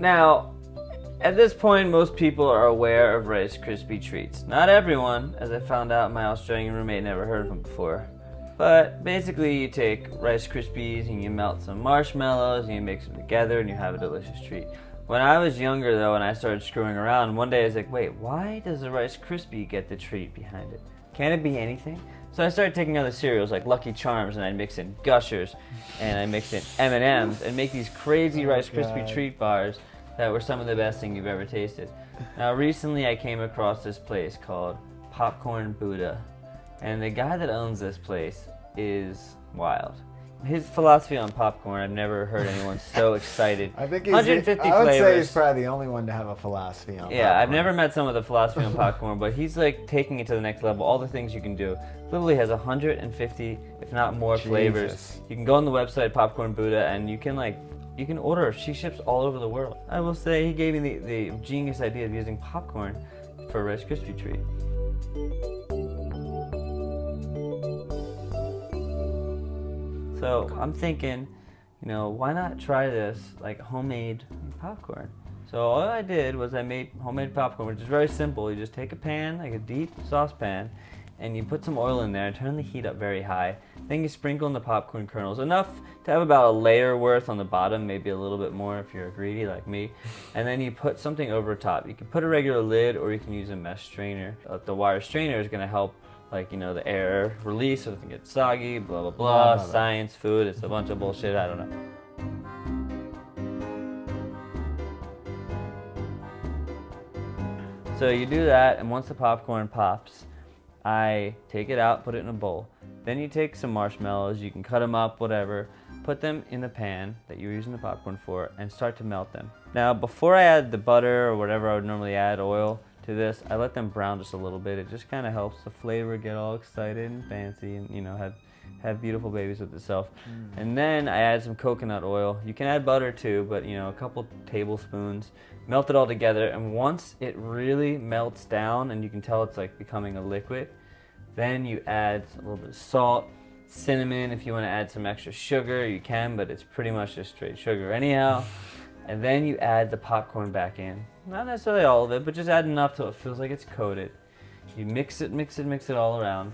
Now, at this point, most people are aware of Rice Krispie treats. Not everyone, as I found out my Australian roommate never heard of them before. But basically, you take Rice Krispies and you melt some marshmallows and you mix them together and you have a delicious treat. When I was younger, though, and I started screwing around, one day I was like, wait, why does the Rice Krispie get the treat behind it? Can it be anything? So I started taking other cereals like Lucky Charms, and I'd mix in Gushers, and I mixed in M&Ms, and make these crazy Rice Krispie treat bars that were some of the best things you've ever tasted. Now, recently I came across this place called Popcorn Buddha, and the guy that owns this place is wild. His philosophy on popcorn, I've never heard anyone so excited. I think 150 I would flavors. say he's probably the only one to have a philosophy on popcorn. I've never met someone with a philosophy on popcorn, but he's like taking it to the next level. All the things you can do. Literally has 150, if not more, flavors. You can go on the website Popcorn Buddha, and you can order. She ships all over the world. I will say he gave me the genius idea of using popcorn for a Rice Krispie treat. So I'm thinking, why not try this like homemade popcorn? So all I did was I made homemade popcorn, which is very simple. You just take a pan, like a deep saucepan, and you put some oil in there and turn the heat up very high. Then you sprinkle in the popcorn kernels, enough to have about a layer worth on the bottom, maybe a little bit more if you're greedy like me. And then you put something over top. You can put a regular lid or you can use a mesh strainer. The wire strainer is going to help the air release so it doesn't get soggy, blah, blah, blah, science, food, it's a bunch of bullshit, I don't know. So you do that, and once the popcorn pops, I take it out, put it in a bowl. Then you take some marshmallows, you can cut them up, whatever, put them in the pan that you're using the popcorn for, and start to melt them. Now, before I add the butter or whatever I would normally add, oil, to this, I let them brown just a little bit. It just kind of helps the flavor get all excited and fancy and, have beautiful babies with itself. And then I add some coconut oil. You can add butter too, but, a couple tablespoons. Melt it all together, and once it really melts down and you can tell it's like becoming a liquid, then you add a little bit of salt, cinnamon. If you want to add some extra sugar, you can, but it's pretty much just straight sugar anyhow. And then you add the popcorn back in. Not necessarily all of it, but just add enough till it feels like it's coated. You mix it all around.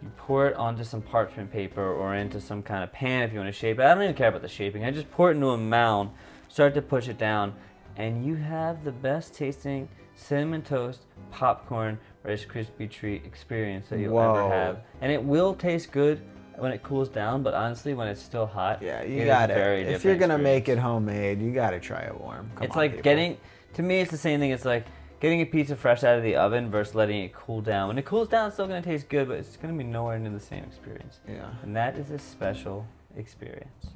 You pour it onto some parchment paper or into some kind of pan if you want to shape it. I don't even care about the shaping. I just pour it into a mound, start to push it down, and you have the best tasting cinnamon toast popcorn Rice Krispie treat experience that you'll ever have. And it will taste good when it cools down, but honestly, when it's still hot, you got it. If you're gonna make it homemade, you gotta try it warm. It's like people. To me, it's the same thing. It's like getting a pizza fresh out of the oven versus letting it cool down. When it cools down, it's still gonna taste good, but it's gonna be nowhere near the same experience. Yeah. And that is a special experience.